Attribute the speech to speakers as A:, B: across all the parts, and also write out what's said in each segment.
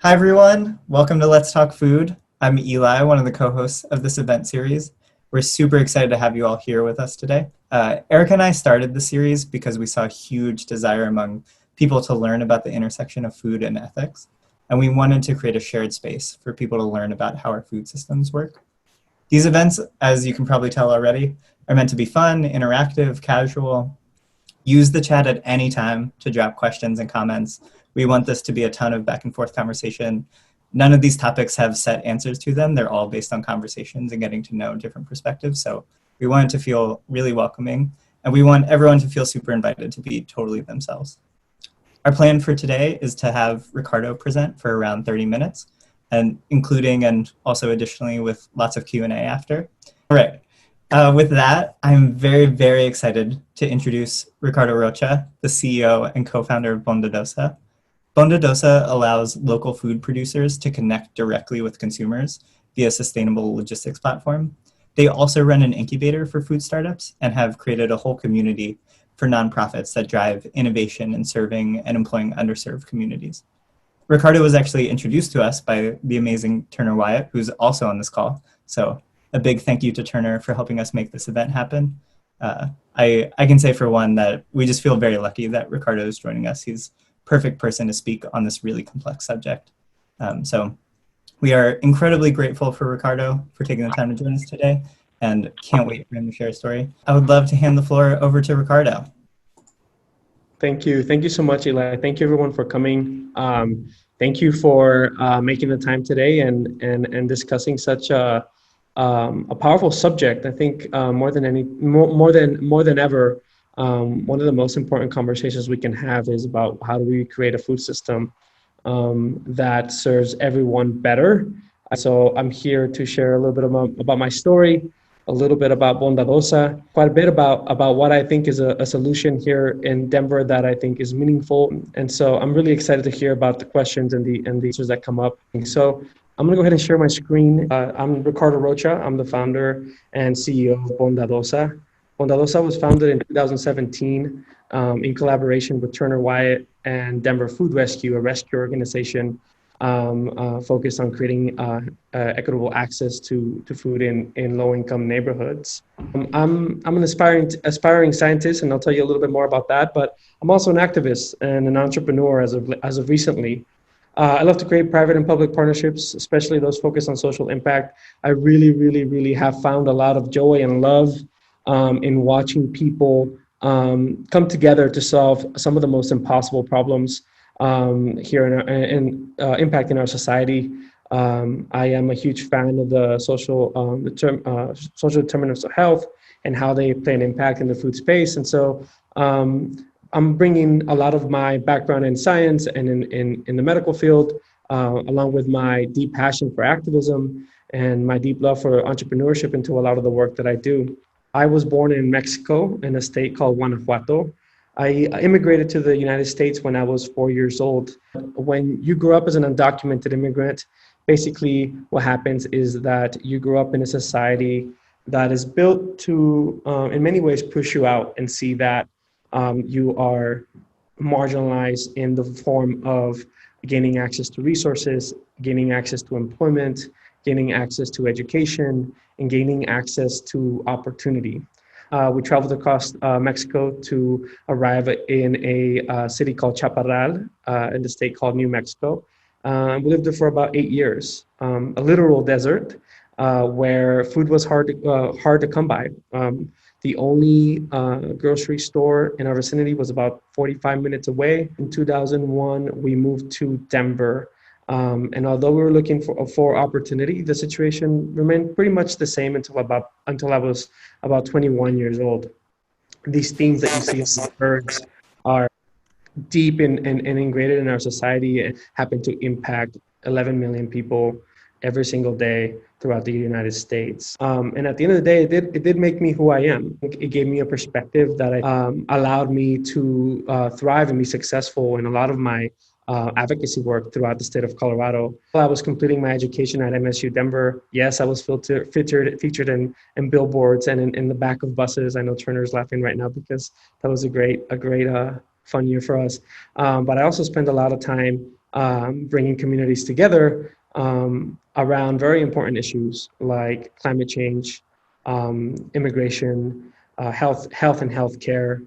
A: Hi, everyone. Welcome to Let's Talk Food. I'm Eli, one of the co-hosts of this event series. We're super excited to have you all here with us today. Erica and I started the series because we saw a huge desire among people to learn about the intersection of food and ethics, and we wanted to create a shared space for people to learn about how our food systems work. These events, as you can probably tell already, are meant to be fun, interactive, casual. Use the chat at any time to drop questions and comments. We want this to be a ton of back and forth conversation. None of these topics have set answers to them. They're all based on conversations and getting to know different perspectives. So we want it to feel really welcoming, and we want everyone to feel super invited to be totally themselves. Our plan for today is to have Ricardo present for around 30 minutes, and including and also additionally with lots of Q&A after. All right. With that, I'm very, very excited to introduce Ricardo Rocha, the CEO and co-founder of Bondadosa. Bondadosa allows local food producers to connect directly with consumers via a sustainable logistics platform. They also run an incubator for food startups and have created a whole community for nonprofits that drive innovation in serving and employing underserved communities. Ricardo was actually introduced to us by the amazing Turner Wyatt, who's also on this call. So a big thank you to Turner for helping us make this event happen. I can say for one that we just feel very lucky that Ricardo is joining us. He's perfect person to speak on this really complex subject. So we are incredibly grateful for Ricardo for taking the time to join us today and can't wait for him to share a story. I would love to hand the floor over to Ricardo.
B: Thank you. Thank you so much, Eli. Thank you everyone for coming. Thank you for making the time today and discussing such a powerful subject. I think more than ever, one of the most important conversations we can have is about how do we create a food system that serves everyone better. So I'm here to share a little bit about my story, a little bit about Bondadosa, quite a bit about what I think is a solution here in Denver that I think is meaningful. And so I'm really excited to hear about the questions and the answers that come up. So I'm going to go ahead and share my screen. I'm Ricardo Rocha. I'm the founder and CEO of Bondadosa. Bondadosa was founded in 2017 in collaboration with Turner Wyatt and Denver Food Rescue, a rescue organization focused on creating equitable access to food in low-income neighborhoods. I'm an aspiring scientist, and I'll tell you a little bit more about that. But I'm also an activist and an entrepreneur as of recently. I love to create private and public partnerships, especially those focused on social impact. I really have found a lot of joy and love in watching people come together to solve some of the most impossible problems here in impacting our society. I am a huge fan of the social determinants of health and how they play an impact in the food space. And so I'm bringing a lot of my background in science and in the medical field, along with my deep passion for activism and my deep love for entrepreneurship into a lot of the work that I do. I was born in Mexico in a state called Guanajuato. I immigrated to the United States when I was 4 years old. When you grow up as an undocumented immigrant, basically what happens is that you grow up in a society that is built to, in many ways, push you out and see that you are marginalized in the form of gaining access to resources, gaining access to employment, gaining access to education, and gaining access to opportunity. We traveled across Mexico to arrive in a city called Chaparral in the state called New Mexico. We lived there for about 8 years, a literal desert where food was hard to come by. The only grocery store in our vicinity was about 45 minutes away. In 2001, we moved to Denver. And although we were looking for opportunity, the situation remained pretty much the same until I was about 21 years old. These themes that you see on the birds are deep and ingrained in our society and happen to impact 11 million people every single day throughout the United States. And at the end of the day, it did make me who I am. It gave me a perspective that allowed me to thrive and be successful in a lot of my advocacy work throughout the state of Colorado. While I was completing my education at MSU Denver, yes, I was featured in billboards and in the back of buses. I know Turner's laughing right now because that was a great fun year for us. But I also spent a lot of time bringing communities together around very important issues like climate change, immigration, health and healthcare,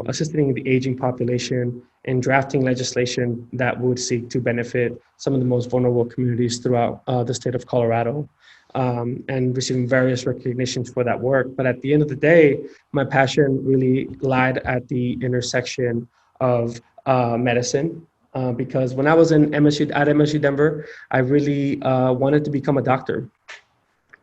B: assisting the aging population, and drafting legislation that would seek to benefit some of the most vulnerable communities throughout the state of Colorado, and receiving various recognitions for that work. But at the end of the day, my passion really lied at the intersection of medicine. Because when I was in MSU Denver, I really wanted to become a doctor.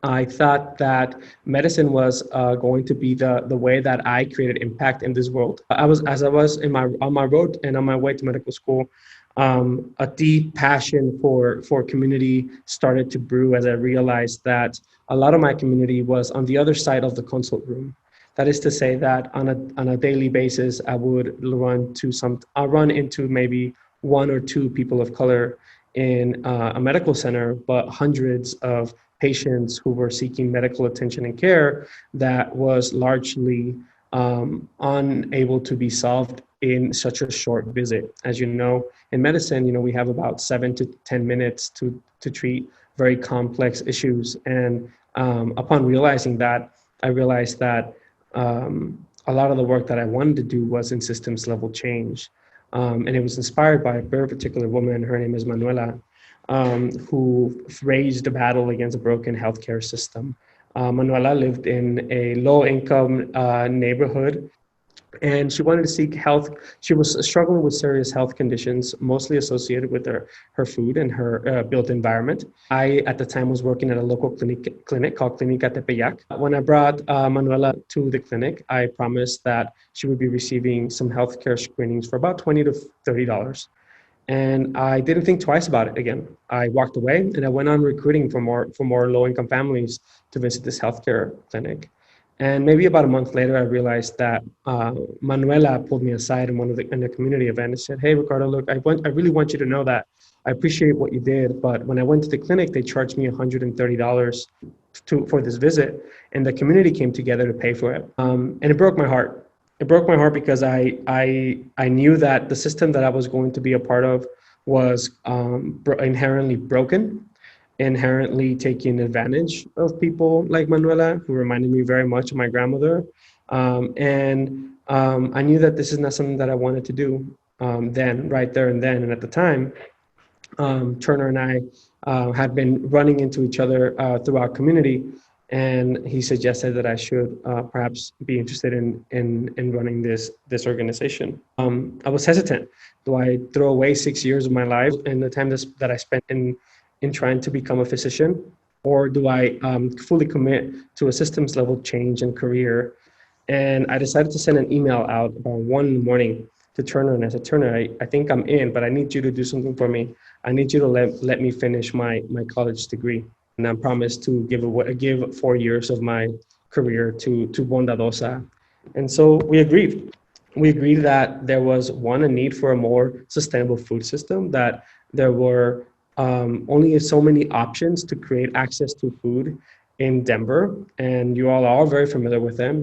B: I thought that medicine was going to be the way that I created impact in this world. As I was on my road and on my way to medical school, a deep passion for community started to brew as I realized that a lot of my community was on the other side of the consult room. That is to say that on a daily basis, I run into maybe one or two people of color in a medical center, but hundreds of patients who were seeking medical attention and care that was largely unable to be solved in such a short visit. As you know, in medicine, we have about 7 to 10 minutes to treat very complex issues. And upon realizing that, I realized that a lot of the work that I wanted to do was in systems level change. And it was inspired by a very particular woman. Her name is Manuela, who raised a battle against a broken healthcare system. Manuela lived in a low-income neighborhood, and she wanted to seek health. She was struggling with serious health conditions, mostly associated with her food and her built environment. I, at the time, was working at a local clinic called Clinica Tepeyac. When I brought Manuela to the clinic, I promised that she would be receiving some healthcare screenings for about $20 to $30. And I didn't think twice about it again. I walked away and I went on recruiting for more low-income families to visit this healthcare clinic. And maybe about a month later, I realized that Manuela pulled me aside in a community event and said, "Hey, Ricardo, look, I really want you to know that I appreciate what you did, but when I went to the clinic, they charged me $130 for this visit, and the community came together to pay for it, and it broke my heart. It broke my heart because I knew that the system that I was going to be a part of was inherently broken, inherently taking advantage of people like Manuela, who reminded me very much of my grandmother. I knew that this is not something that I wanted to do then, right there and then. And at the time, Turner and I had been running into each other through our community, and he suggested that I should perhaps be interested in running this organization. I was hesitant. Do I throw away 6 years of my life and the time that I spent in trying to become a physician, or do I fully commit to a systems level change and career? And I decided to send an email out about 1 in the morning to Turner, and I said, Turner, I think I'm in, but I need you to do something for me. I need you to let me finish my college degree. And I promised to give 4 years of my career to Bondadosa. And so we agreed. We agreed that there was, one, a need for a more sustainable food system, that there were only so many options to create access to food in Denver, and you all are very familiar with them.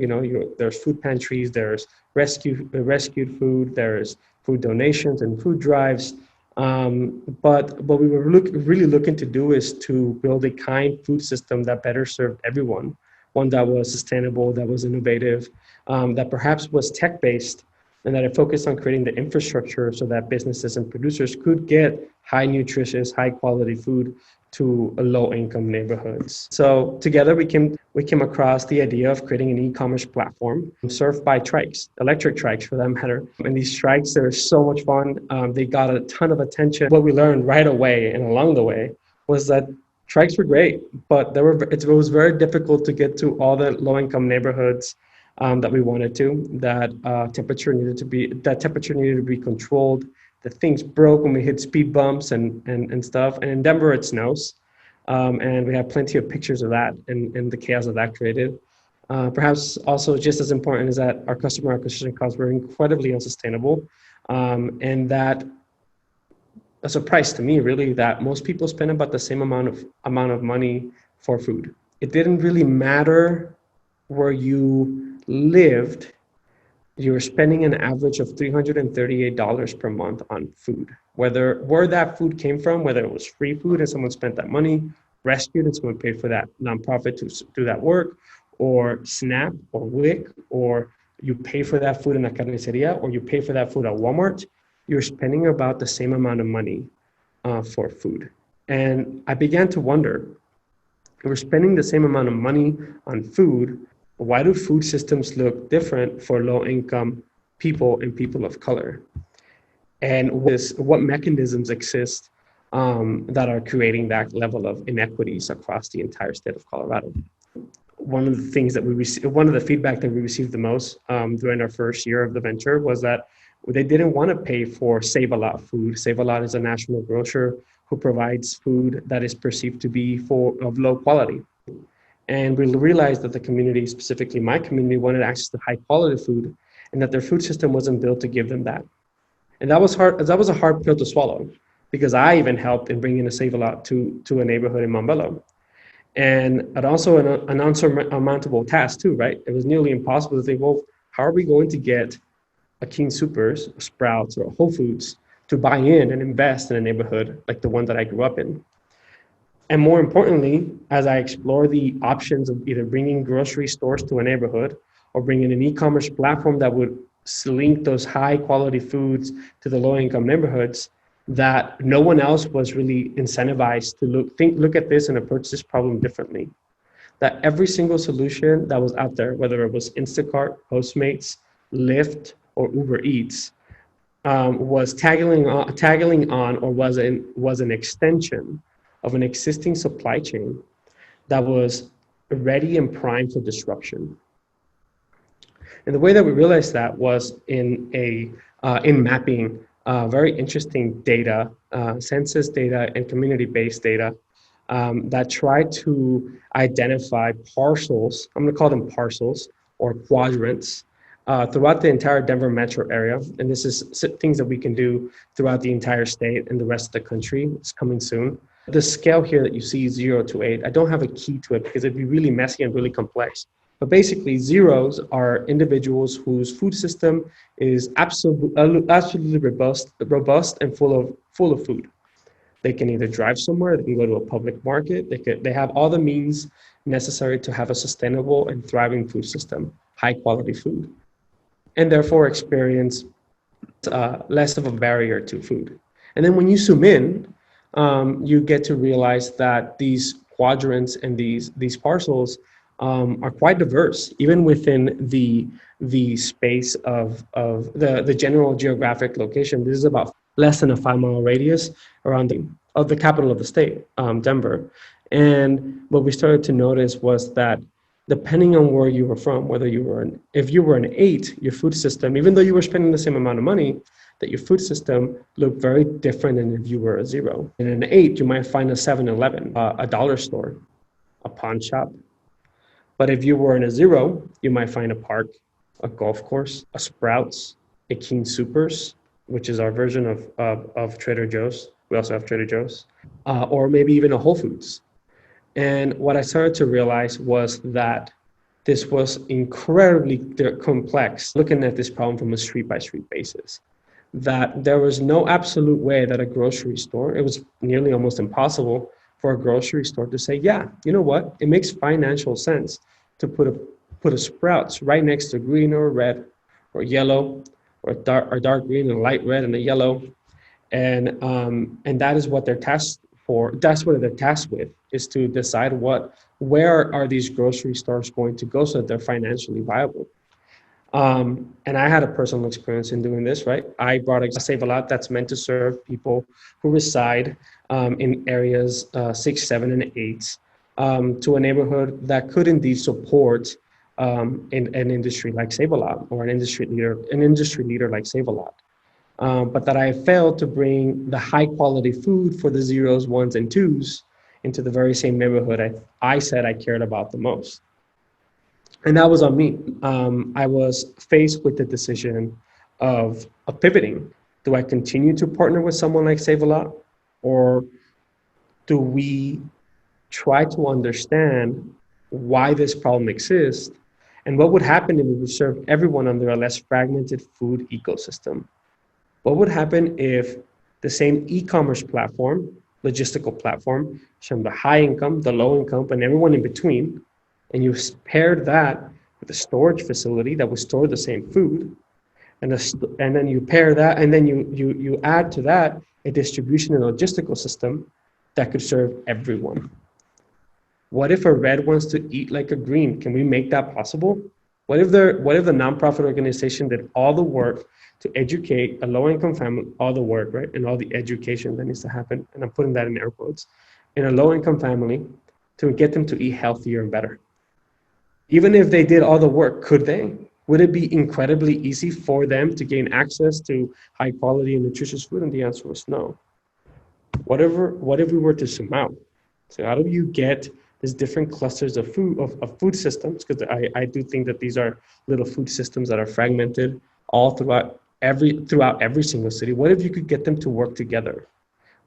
B: There's food pantries, there's rescued food, there's food donations and food drives. But what we were really looking to do is to build a kind food system that better served everyone, one that was sustainable, that was innovative, that perhaps was tech-based, and that it focused on creating the infrastructure so that businesses and producers could get high nutritious, high quality food to low-income neighborhoods. So together we came across the idea of creating an e-commerce platform served by trikes, electric trikes for that matter. And these trikes, they're so much fun. They got a ton of attention. What we learned right away and along the way was that trikes were great, but it was very difficult to get to all the low-income neighborhoods that we wanted to. That temperature needed to be controlled. The things broke when we hit speed bumps and stuff. And in Denver, it snows. And we have plenty of pictures of that and the chaos that created. Perhaps also just as important is that our customer acquisition costs were incredibly unsustainable. And that a surprise to me, really, that most people spend about the same amount of money for food. It didn't really matter where you lived you're spending an average of $338 per month on food. Where that food came from, whether it was free food and someone spent that money, rescued and someone paid for that nonprofit to do that work, or SNAP or WIC, or you pay for that food in a carniceria, or you pay for that food at Walmart, you're spending about the same amount of money for food. And I began to wonder, we're spending the same amount of money on food. Why do food systems look different for low-income people and people of color? And what mechanisms exist that are creating that level of inequities across the entire state of Colorado? One of the things that one of the feedback that we received the most during our first year of the venture was that they didn't want to pay for Save-A-Lot food. Save-A-Lot is a national grocer who provides food that is perceived to be of low quality. And we realized that the community, specifically my community, wanted access to high quality food, and that their food system wasn't built to give them that. And that was hard. That was a hard pill to swallow, because I even helped in bringing a Save-A-Lot to a neighborhood in Montbello. And also an unsurmountable task too, right? It was nearly impossible to think, well, how are we going to get a King Soopers, a Sprouts, or a Whole Foods to buy in and invest in a neighborhood like the one that I grew up in? And more importantly, as I explore the options of either bringing grocery stores to a neighborhood or bringing an e-commerce platform that would link those high quality foods to the low income neighborhoods, that no one else was really incentivized to look at this and approach this problem differently. That every single solution that was out there, whether it was Instacart, Postmates, Lyft, or Uber Eats, was tagging on or was an extension of an existing supply chain that was ready and primed for disruption. And the way that we realized that was in mapping very interesting data, census data and community-based data that tried to identify parcels, I'm gonna call them parcels or quadrants, throughout the entire Denver metro area. And this is things that we can do throughout the entire state and the rest of the country. It's coming soon. The scale here that you see, 0 to 8, I don't have a key to it because it'd be really messy and really complex. But basically, zeros are individuals whose food system is absolutely robust and full of food. They can either drive somewhere, they can go to a public market, they have all the means necessary to have a sustainable and thriving food system, high quality food, and therefore experience less of a barrier to food. And then when you zoom in, you get to realize that these quadrants and these parcels are quite diverse, even within the space of the general geographic location. This is about less than a 5-mile radius around the capital of the state, Denver. And what we started to notice was that depending on where you were from, if you were an 8, your food system, even though you were spending the same amount of money, that your food system looked very different than if you were a 0. In an 8, you might find a 7-Eleven, a dollar store, a pawn shop. But if you were in a 0, you might find a park, a golf course, a Sprouts, a King Soopers, which is our version of Trader Joe's. We also have Trader Joe's, or maybe even a Whole Foods. And what I started to realize was that this was incredibly complex, looking at this problem from a street-by-street basis, that there was no absolute way that a grocery store, it was nearly almost impossible for a grocery store to say, yeah, you know what, it makes financial sense to put a Sprouts right next to green or red or yellow or dark green and light red and a yellow. And that is what they're tasked for. That's what they're tasked with, is to decide where are these grocery stores going to go so that they're financially viable. And I had a personal experience in doing this, right? I brought a Save-A-Lot that's meant to serve people who reside in areas 6, 7, and 8 to a neighborhood that could indeed support an industry like Save-A-Lot, or an industry leader like Save-A-Lot. But that I failed to bring the high quality food for the 0s, 1s, and 2s into the very same neighborhood I said I cared about the most. And that was on me. I was faced with the decision of pivoting. Do I continue to partner with someone like Save-A-Lot, or do we try to understand why this problem exists And what would happen if we would serve everyone under a less fragmented food ecosystem? What would happen if the same e-commerce platform, logistical platform, showed the high income, the low income, and everyone in between, and you paired that with a storage facility that would store the same food, and then you pair that, and then you add to that a distribution and logistical system that could serve everyone. What if a red wants to eat like a green? Can we make that possible? What if the nonprofit organization did all the work to educate a low-income family, all the work, right, and all the education that needs to happen, and I'm putting that in air quotes, in a low-income family to get them to eat healthier and better? Even if they did all the work, could they? Would it be incredibly easy for them to gain access to high quality and nutritious food? And the answer was no. What if we were to zoom out? So how do you get these different clusters of food systems? Because I do think that these are little food systems that are fragmented all throughout every single city. What if you could get them to work together?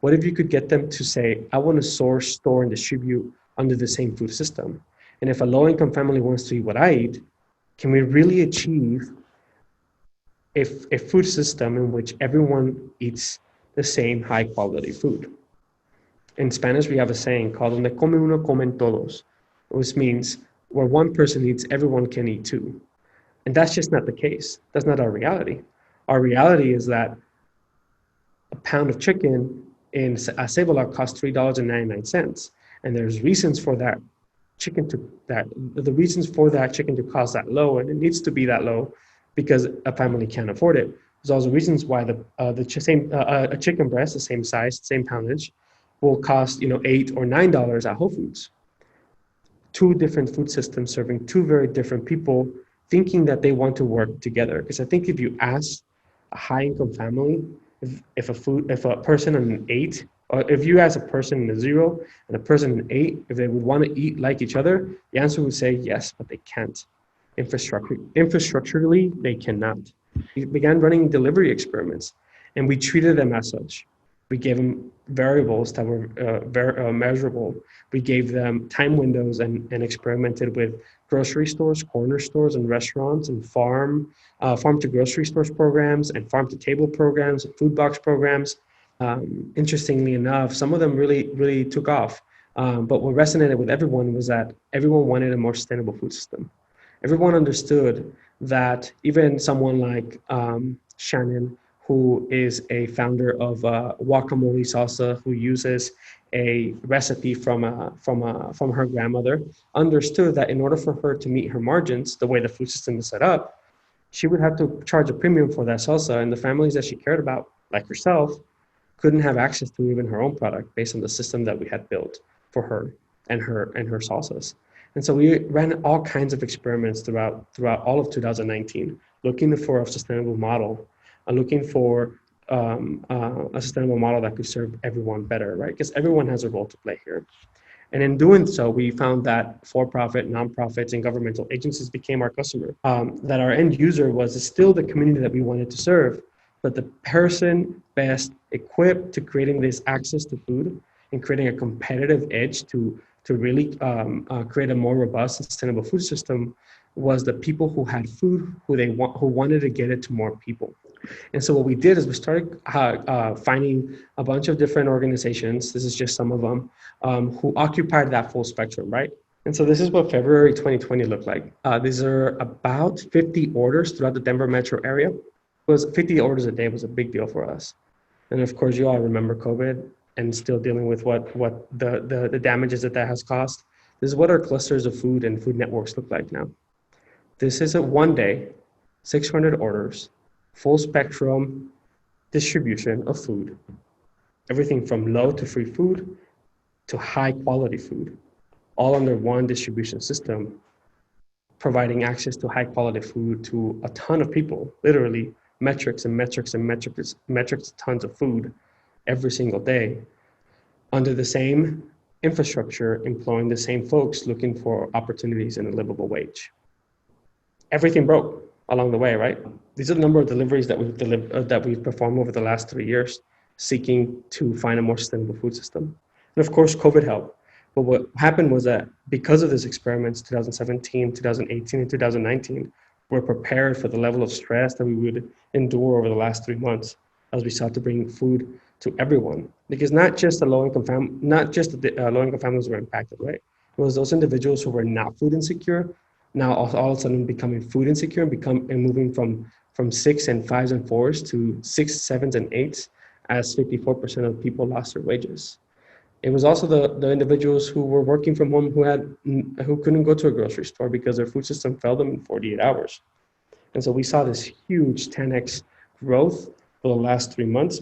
B: What if you could get them to say, I want to source, store, and distribute under the same food system? And if a low-income family wants to eat what I eat, can we really achieve a food system in which everyone eats the same high-quality food? In Spanish, we have a saying called "Donde come uno, comen todos," which means where one person eats, everyone can eat too. And that's just not the case. That's not our reality. Our reality is that a pound of chicken in Cebola costs $3.99, and there's reasons for that the reasons for that chicken to cost that low, and it needs to be that low because a family can't afford it. There's also reasons why a chicken breast, the same size, same poundage, will cost $8 or $9 at Whole Foods. Two different food systems serving two very different people, thinking that they want to work together. Because I think if you ask a high-income family, if a person on an 8, or if you ask a person in a 0 and a person in an 8, if they would want to eat like each other, the answer would say yes, but they can't. Infrastructurally, they cannot. We began running delivery experiments, and we treated them as such. We gave them variables that were measurable. We gave them time windows and experimented with grocery stores, corner stores, and restaurants, and farm to grocery stores programs, and farm to table programs, and food box programs. Interestingly enough, some of them really took off. But what resonated with everyone was that everyone wanted a more sustainable food system. Everyone understood that even someone like Shannon, who is a founder of guacamole salsa, who uses a recipe from her grandmother, understood that in order for her to meet her margins, the way the food system is set up, she would have to charge a premium for that salsa, and the families that she cared about, like herself, couldn't have access to even her own product based on the system that we had built for her and her salsas. And so we ran all kinds of experiments throughout all of 2019, looking for a sustainable model, looking for a sustainable model that could serve everyone better, right? Because everyone has a role to play here. And in doing so, we found that for-profit, nonprofits, and governmental agencies became our customer. That our end user was still the community that we wanted to serve, but the person best equipped to creating this access to food and creating a competitive edge to really create a more robust and sustainable food system was the people who had food, who wanted to get it to more people. And so what we did is we started finding a bunch of different organizations, this is just some of them, who occupied that full spectrum, right? And so this is what February 2020 looked like. These are about 50 orders throughout the Denver metro area. 50 orders a day was a big deal for us. And of course, you all remember COVID and still dealing with what the damages that has caused. This is what our clusters of food and food networks look like now. This is a one day, 600 orders, full spectrum distribution of food. Everything from low to free food to high quality food, all under one distribution system, providing access to high quality food to a ton of people, literally metrics, tons of food every single day under the same infrastructure, employing the same folks looking for opportunities and a livable wage. Everything broke along the way, right? These are the number of deliveries that we've performed over the last 3 years, seeking to find a more sustainable food system. And of course, COVID helped. But what happened was that because of these experiments, 2017, 2018, and 2019, we're prepared for the level of stress that we would endure over the last 3 months as we sought to bring food to everyone. Because not just the not just the low-income families were impacted, right? It was those individuals who were not food insecure, now all of a sudden becoming food insecure and moving from six and fives and fours to six, sevens, and eights, as 54% of people lost their wages. It was also the individuals who were working from home who couldn't go to a grocery store because their food system failed them in 48 hours. And so we saw this huge 10x growth for the last 3 months.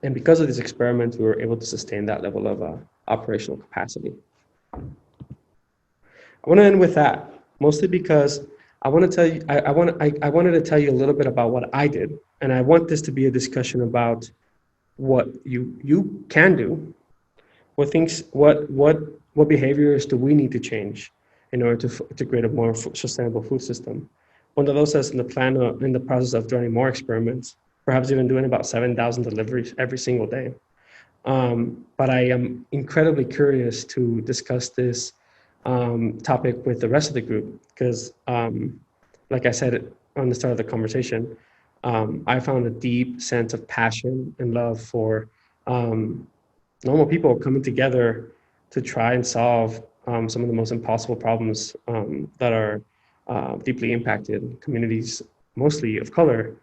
B: And because of this experiment, we were able to sustain that level of operational capacity. I want to end with that, mostly because I want to tell you, I wanted to tell you a little bit about what I did. And I want this to be a discussion about what you can do. What behaviors do we need to change in order to create a more sustainable food system? Bondadosa is in the process of joining more experiments, perhaps even doing about 7,000 deliveries every single day. But I am incredibly curious to discuss this topic with the rest of the group because, like I said on the start of the conversation, I found a deep sense of passion and love for normal people coming together to try and solve some of the most impossible problems that are deeply impacted communities, mostly of color,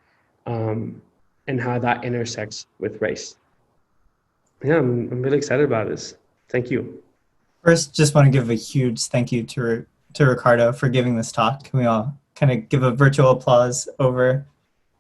B: and how that intersects with race. Yeah, I'm really excited about this. Thank you.
A: First, just want to give a huge thank you to Ricardo for giving this talk. Can we all kind of give a virtual applause over?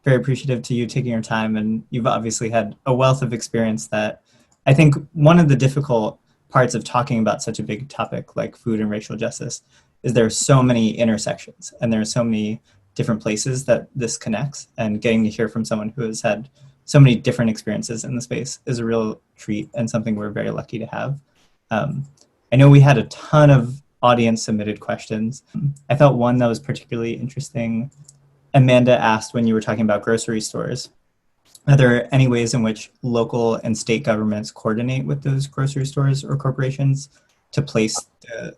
A: Very appreciative to you taking your time, and you've obviously had a wealth of experience that I think one of the difficult parts of talking about such a big topic like food and racial justice is there are so many intersections and there are so many different places that this connects, and getting to hear from someone who has had so many different experiences in the space is a real treat and something we're very lucky to have. Um, I know we had a ton of audience submitted questions. I thought one that was particularly interesting, Amanda asked when you were talking about grocery stores, are there any ways in which local and state governments coordinate with those grocery stores or corporations to place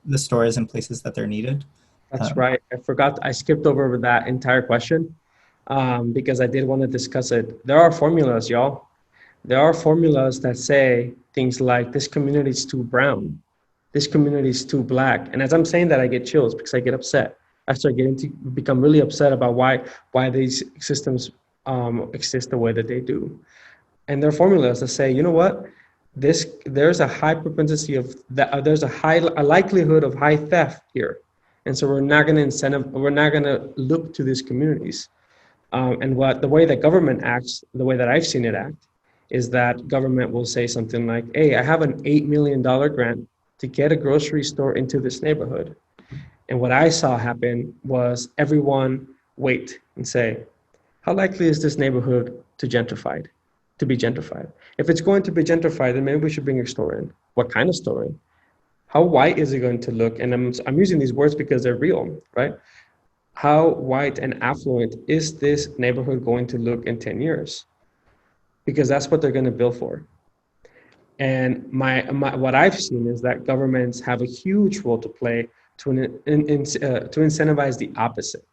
A: the stores in places that they're needed?
B: That's right. I skipped over that entire question because I did want to discuss it. There are formulas, y'all. There are formulas that say things like this community is too brown, this community is too black. And as I'm saying that, I get chills because I get upset. I start getting to become really upset about why these systems exist the way that they do. And there are formulas that say, you know what, there's a high propensity of that. There's a likelihood of high theft here, and so we're not going to look to these communities. And the way that government acts, the way that I've seen it act, is that government will say something like, hey, I have an $8 million grant to get a grocery store into this neighborhood. And what I saw happen was everyone wait and say, how likely is this neighborhood to be gentrified? If it's going to be gentrified, then maybe we should bring a store in. What kind of store in? How white is it going to look? And I'm using these words because they're real, right? How white and affluent is this neighborhood going to look in 10 years? Because that's what they're going to bill for. And what I've seen is that governments have a huge role to play to incentivize the opposite.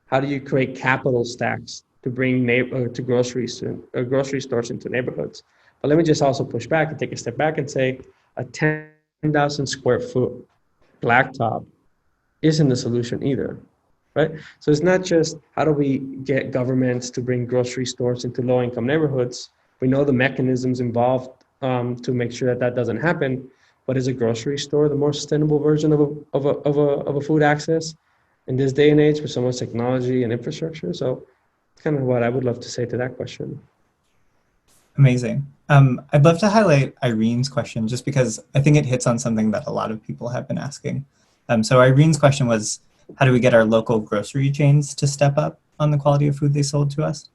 B: How do you create capital stacks to bring grocery stores into neighborhoods? But let me just also push back and take a step back and say a 10,000 square foot blacktop isn't the solution either, right? So it's not just how do we get governments to bring grocery stores into low-income neighborhoods. We know the mechanisms involved to make sure that doesn't happen. But is a grocery store the more sustainable version of a food access in this day and age with so much technology and infrastructure? So it's kind of what I would love to say to that question.
A: Amazing. I'd love to highlight Irene's question just because I think it hits on something that a lot of people have been asking. So Irene's question was, how do we get our local grocery chains to step up on the quality of food they sell to us?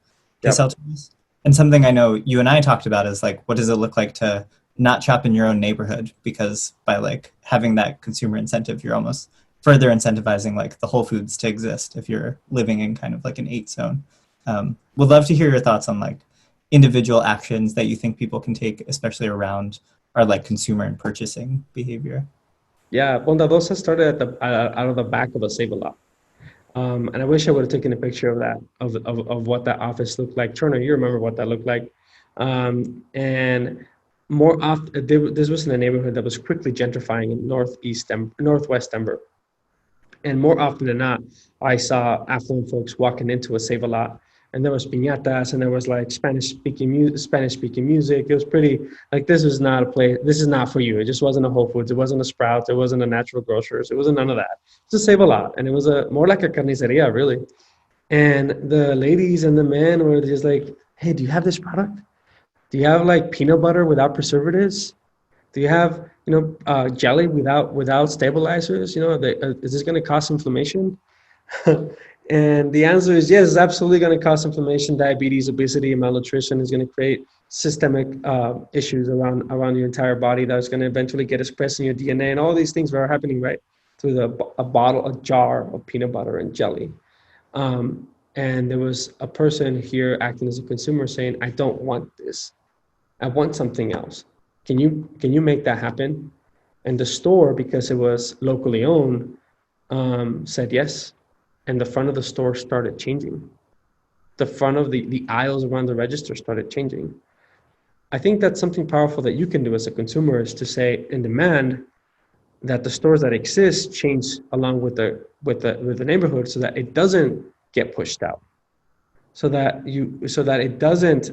A: And something I know you and I talked about is like, what does it look like to not shop in your own neighborhood? Because by like having that consumer incentive, you're almost further incentivizing like the Whole Foods to exist if you're living in kind of like an 8 zone. Would love to hear your thoughts on like individual actions that you think people can take, especially around our like consumer and purchasing behavior.
B: Yeah, Bondadosa started at out of the back of a Save-A-Lot. And I wish I would have taken a picture of that, of what that office looked like. Turner, you remember what that looked like. And more often, this was in a neighborhood that was quickly gentrifying in northwest Denver. And more often than not, I saw affluent folks walking into a Save-A-Lot, and there was piñatas, and there was like Spanish speaking music. It was pretty like, this is not a place. This is not for you. It just wasn't a Whole Foods. It wasn't a Sprouts. It wasn't a Natural Grocers. It wasn't none of that. It's a Save-A-Lot, and it was a more like a carniceria, really. And the ladies and the men were just like, "Hey, do you have this product? Do you have like peanut butter without preservatives? Do you have, jelly without stabilizers? Is this going to cause inflammation?" And the answer is yes, it's absolutely going to cause inflammation, diabetes, obesity, and malnutrition. Is going to create systemic issues around your entire body that's going to eventually get expressed in your DNA. And all these things are happening right through a jar of peanut butter and jelly. And there was a person here acting as a consumer saying, "I don't want this. I want something else. Can you make that happen?" And the store, because it was locally owned, said yes. And the front of the store started changing. The front of the aisles around the register started changing. I think that's something powerful that you can do as a consumer, is to say and demand that the stores that exist change along with the neighborhood, so that it doesn't get pushed out, so that it doesn't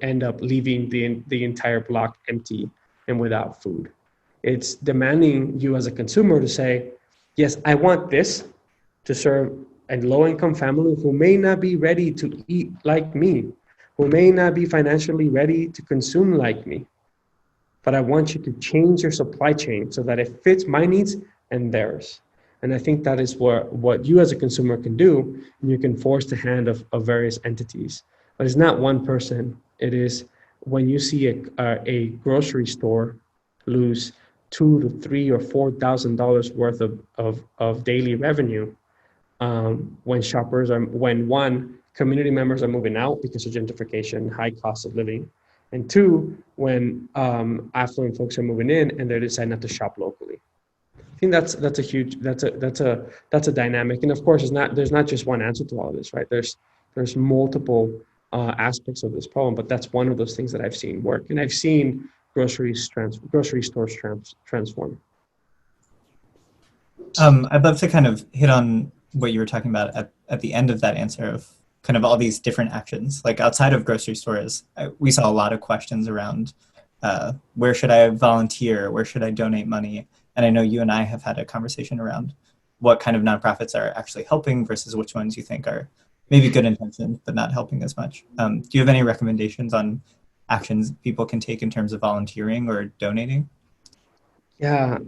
B: end up leaving the entire block empty and without food. It's demanding you as a consumer to say, yes, I want this to serve a low-income family who may not be ready to eat like me, who may not be financially ready to consume like me. But I want you to change your supply chain so that it fits my needs and theirs. And I think that is what you as a consumer can do, and you can force the hand of various entities. But it's not one person. It is when you see a grocery store lose $2,000 to $3,000 or $4,000 worth of daily revenue, when one, community members are moving out because of gentrification, high cost of living, and two, when affluent folks are moving in and they decide not to shop locally. I think that's a dynamic, and of course, there's not just one answer to all of this, right? There's multiple aspects of this problem, but that's one of those things that I've seen work, and I've seen grocery stores transform.
A: I'd love to kind of hit on what you were talking about at the end of that answer of kind of all these different actions. Like outside of grocery stores, we saw a lot of questions around where should I volunteer? Where should I donate money? And I know you and I have had a conversation around what kind of nonprofits are actually helping versus which ones you think are maybe good intentioned, but not helping as much. Do you have any recommendations on actions people can take in terms of volunteering or donating?
B: Yeah,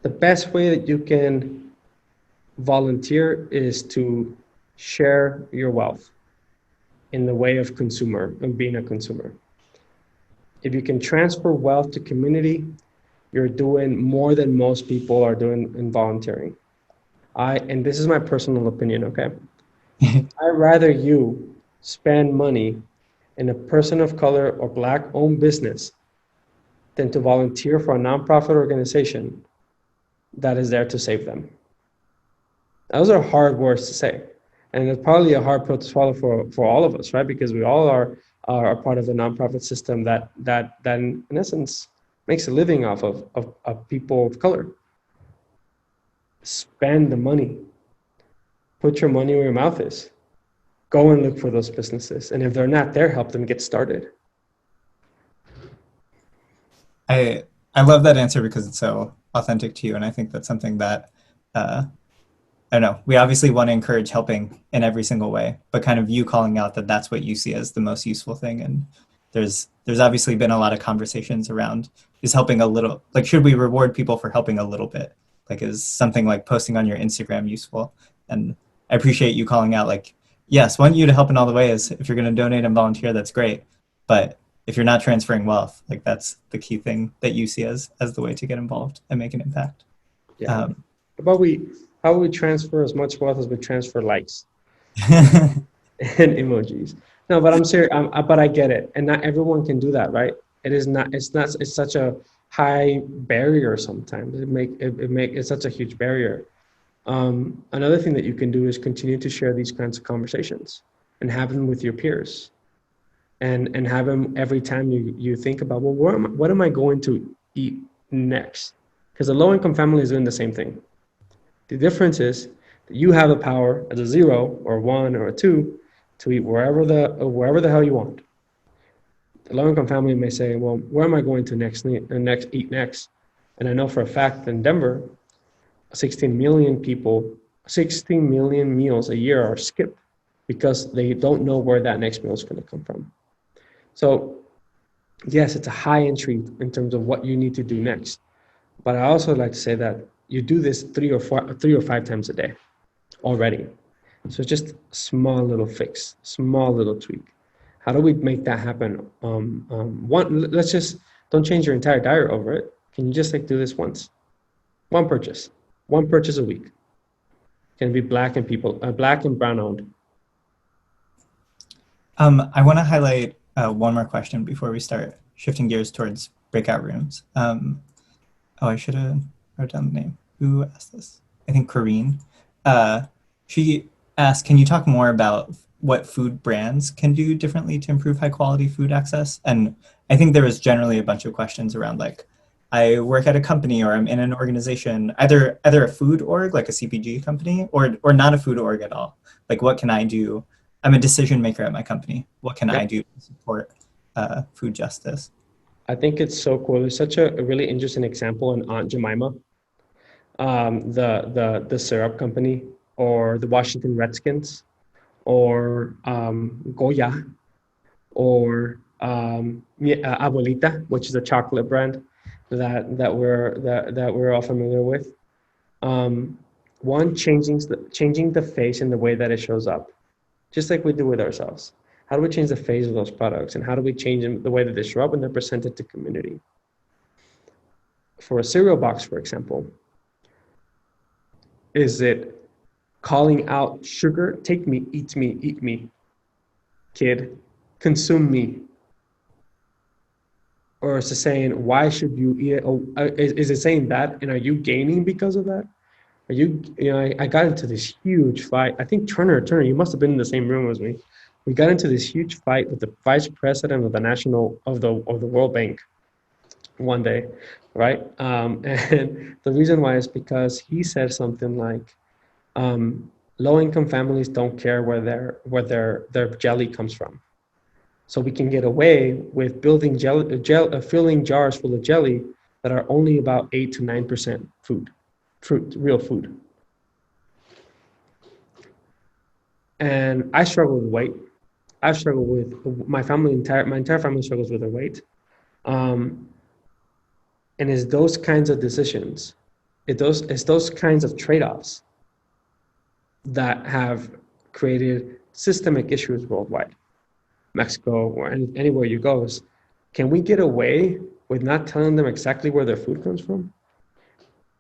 B: the best way that you can volunteer is to share your wealth in the way of being a consumer. If you can transfer wealth to community, you're doing more than most people are doing in volunteering. And this is my personal opinion, okay? I'd rather you spend money in a person of color or Black owned business than to volunteer for a nonprofit organization that is there to save them. Those are hard words to say. And it's probably a hard pill to swallow for all of us, right? Because we all are part of the nonprofit system that in essence makes a living off of people of color. Spend the money. Put your money where your mouth is. Go and look for those businesses. And if they're not there, help them get started.
A: I love that answer because it's so authentic to you. And I think that's something that, I don't know, we obviously want to encourage helping in every single way, but kind of you calling out that that's what you see as the most useful thing. And there's obviously been a lot of conversations around, is helping a little, like, should we reward people for helping a little bit? Like, is something like posting on your Instagram useful? And I appreciate you calling out, like, yes, want you to help in all the ways. If you're going to donate and volunteer, that's great. But if you're not transferring wealth, like, that's the key thing that you see as the way to get involved and make an impact.
B: Yeah. How about we transfer as much wealth as we transfer likes and emojis? No, but I'm serious. But I get it, and not everyone can do that, right? It is not. It's not. It's such a high barrier sometimes. It's such a huge barrier. Another thing that you can do is continue to share these kinds of conversations and have them with your peers, and have them every time you think about, well, what am I going to eat next? Because a low-income family is doing the same thing. The difference is that you have the power as a 0 or 1 or a 2 to eat wherever the hell you want. The low-income family may say, well, where am I going to eat next? And I know for a fact that in Denver, 16 million people, 16 million meals a year are skipped because they don't know where that next meal is going to come from. So yes, it's a high entry in terms of what you need to do next. But I also like to say that you do this 3 or 5 times a day already. So just small little fix, small little tweak. How do we make that happen? Let's just don't change your entire diet over it. Can you just do this once? One purchase a week. Can be black and brown owned.
A: I want to highlight one more question before we start shifting gears towards breakout rooms. I should have wrote down the name. Who asked this? I think Corrine. She asked, can you talk more about what food brands can do differently to improve high quality food access? And I think there was generally a bunch of questions around I work at a company or I'm in an organization, either a food org, like a CPG company, or not a food org at all. What can I do? I'm a decision maker at my company. What can I do to support food justice?
B: I think it's so cool. There's such a really interesting example in Aunt Jemima, the syrup company, or the Washington Redskins, or Goya, or Abuelita, which is a chocolate brand that we're all familiar with. One, changing the face and the way that it shows up, just like we do with ourselves. How do we change the face of those products, and how do we change the way that they show up and they're presented to community? For a cereal box, for example, is it calling out sugar? Take me, eat me, kid, consume me. Or is it saying, why should you eat it? Oh, is it saying that? And are you gaining because of that? Are I got into this huge fight. I think Turner, you must have been in the same room as me. We got into this huge fight with the vice president of the World Bank one day, right? And the reason why is because he said something like, low-income families don't care where their jelly comes from. So we can get away with building filling jars full of jelly that are only about 8 to 9% real food. And I struggle with weight. I've struggled with my entire family struggles with their weight. And it's those kinds of decisions, it's those kinds of trade-offs that have created systemic issues worldwide. Mexico or anywhere you go, can we get away with not telling them exactly where their food comes from?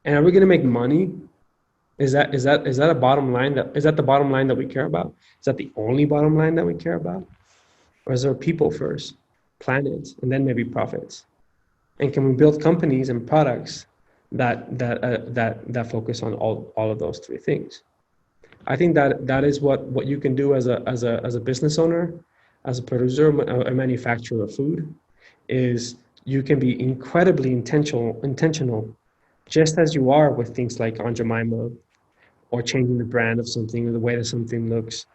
B: And are we going to make money? Is that a bottom line is that the bottom line that we care about? Is that the only bottom line that we care about? Or is there people first, planet, and then maybe profits? And can we build companies and products that focus on all of those three things? I think that is what you can do as a business owner, as a producer, a manufacturer of food, is you can be incredibly intentional, just as you are with things like Aunt Jemima, or changing the brand of something or the way that something looks,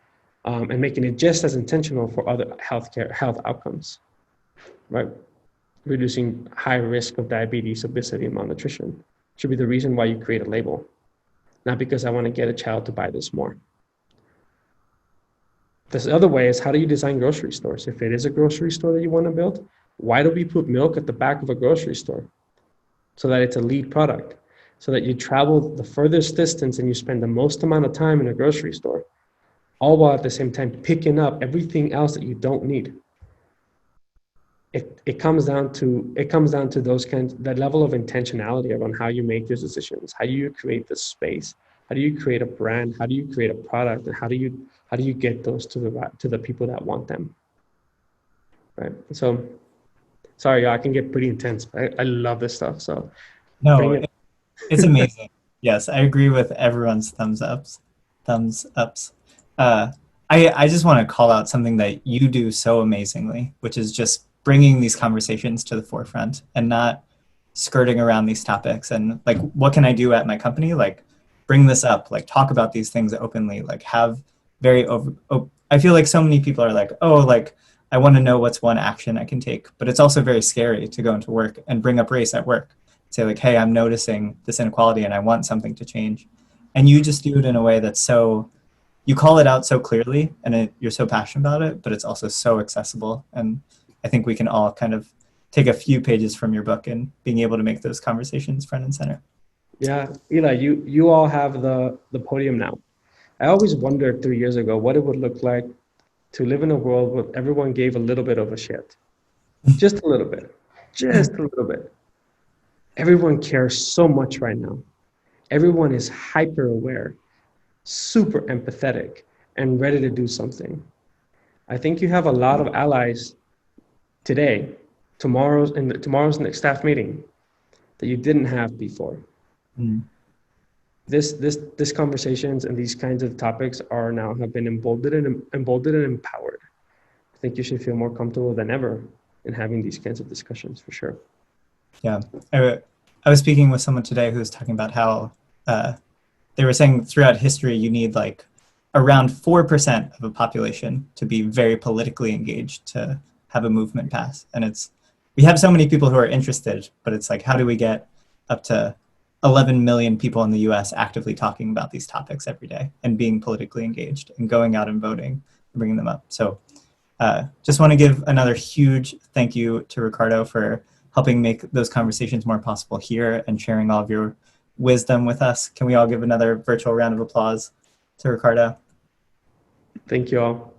B: and making it just as intentional for other health outcomes, right? Reducing high risk of diabetes, obesity, and malnutrition should be the reason why you create a label, not because I want to get a child to buy this more. This other way is, how do you design grocery stores? If it is a grocery store that you want to build, why do we put milk at the back of a grocery store? So that it's a lead product, so that you travel the furthest distance and you spend the most amount of time in a grocery store, all while at the same time picking up everything else that you don't need. It comes down to that level of intentionality around how you make those decisions. How do you create the space? How do you create a brand? How do you create a product? And how do you get those to the people that want them? Right. So Sorry, I can get pretty intense, but I love this stuff. So bring
A: No,
B: it.
A: it's amazing. Yes, I agree with everyone's thumbs ups. Thumbs ups. Uh, I just want to call out something that you do so amazingly, which is just bringing these conversations to the forefront and not skirting around these topics. And like, what can I do at my company? Like, bring this up. Like, talk about these things openly. Like, have very over. I feel like so many people are like, oh, like I want to know what's one action I can take, but it's also very scary to go into work and bring up race at work, say like, hey, I'm noticing this inequality and I want something to change. And you just do it in a way that's so, you call it out so clearly and you're so passionate about it, but it's also so accessible. And I think we can all kind of take a few pages from your book and being able to make those conversations front and center.
B: Yeah, Eli, you all have the podium now. I always wondered 3 years ago what it would look like to live in a world where everyone gave a little bit of a shit. Just a little bit. Just a little bit. Everyone cares so much right now. Everyone is hyper aware, super empathetic, and ready to do something. I think you have a lot of allies today, tomorrow's next staff meeting that you didn't have before.
A: Mm.
B: This conversations and these kinds of topics are now have been emboldened and empowered. I think you should feel more comfortable than ever in having these kinds of discussions for sure.
A: Yeah. I was speaking with someone today who was talking about how they were saying throughout history, you need like around 4% of a population to be very politically engaged to have a movement pass. And we have so many people who are interested, but it's like, how do we get up to 11 million people in the US actively talking about these topics every day and being politically engaged and going out and voting and bringing them up? So just want to give another huge thank you to Ricardo for helping make those conversations more possible here and sharing all of your wisdom with us. Can we all give another virtual round of applause to Ricardo?
B: Thank you all.